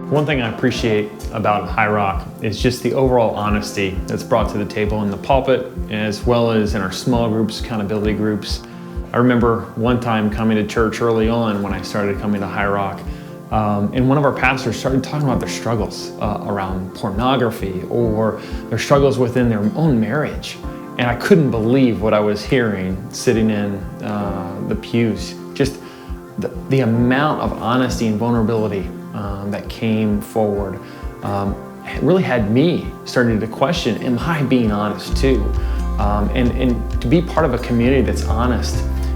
One thing I appreciate about Highrock is just the overall honesty that's brought to the table in the pulpit, as well as in our small groups, accountability groups. I remember one time coming to church early on when I started coming to Highrock, and one of our pastors started talking about their struggles around pornography or their struggles within their own marriage. And I couldn't believe what I was hearing sitting in the pews. Just the amount of honesty and vulnerability that came forward really had me starting to question, am I being honest too? And to be part of a community that's honest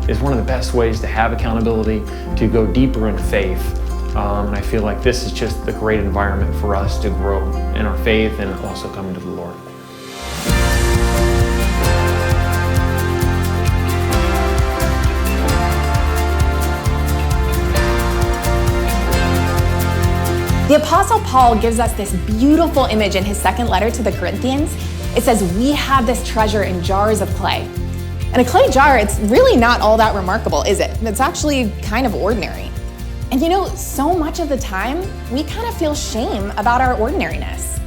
is one of the best ways to have accountability, to go deeper in faith. And I feel like this is just the great environment for us to grow in our faith and also come to the Lord. The Apostle Paul gives us this beautiful image in his second letter to the Corinthians. It says, we have this treasure in jars of clay. And a clay jar, it's really not all that remarkable, is it? It's actually kind of ordinary. And you know, so much of the time, we kind of feel shame about our ordinariness.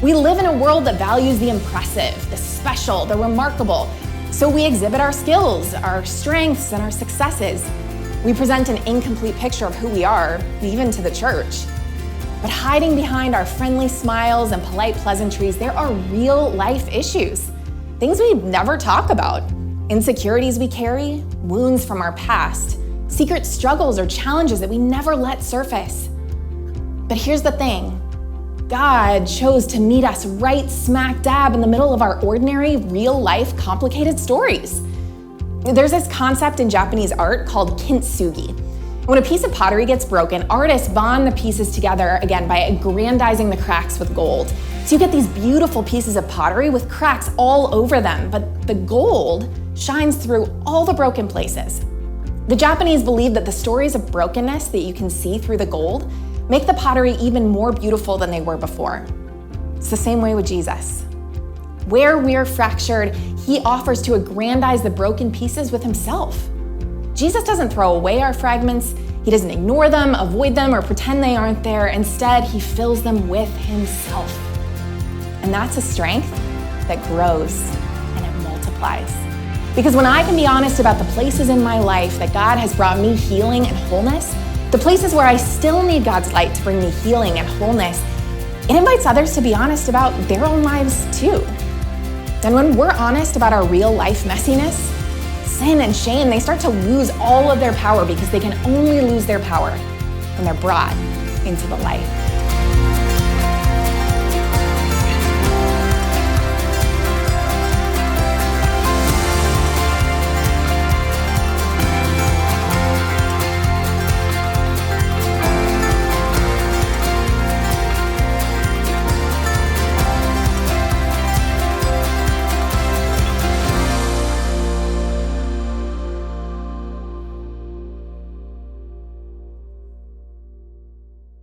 We live in a world that values the impressive, the special, the remarkable. So we exhibit our skills, our strengths, and our successes. We present an incomplete picture of who we are, even to the church. But hiding behind our friendly smiles and polite pleasantries, there are real life issues. Things we never talk about. Insecurities we carry, wounds from our past, secret struggles or challenges that we never let surface. But here's the thing. God chose to meet us right smack dab in the middle of our ordinary, real life, complicated stories. There's this concept in Japanese art called kintsugi. When a piece of pottery gets broken, artists bond the pieces together again by aggrandizing the cracks with gold. So you get these beautiful pieces of pottery with cracks all over them, but the gold shines through all the broken places. The Japanese believe that the stories of brokenness that you can see through the gold make the pottery even more beautiful than they were before. It's the same way with Jesus. Where we're fractured, he offers to aggrandize the broken pieces with himself. Jesus doesn't throw away our fragments. He doesn't ignore them, avoid them, or pretend they aren't there. Instead, he fills them with himself. And that's a strength that grows and it multiplies. Because when I can be honest about the places in my life that God has brought me healing and wholeness, the places where I still need God's light to bring me healing and wholeness, it invites others to be honest about their own lives too. And when we're honest about our real life messiness, sin and shame, they start to lose all of their power because they can only lose their power when they're brought into the light.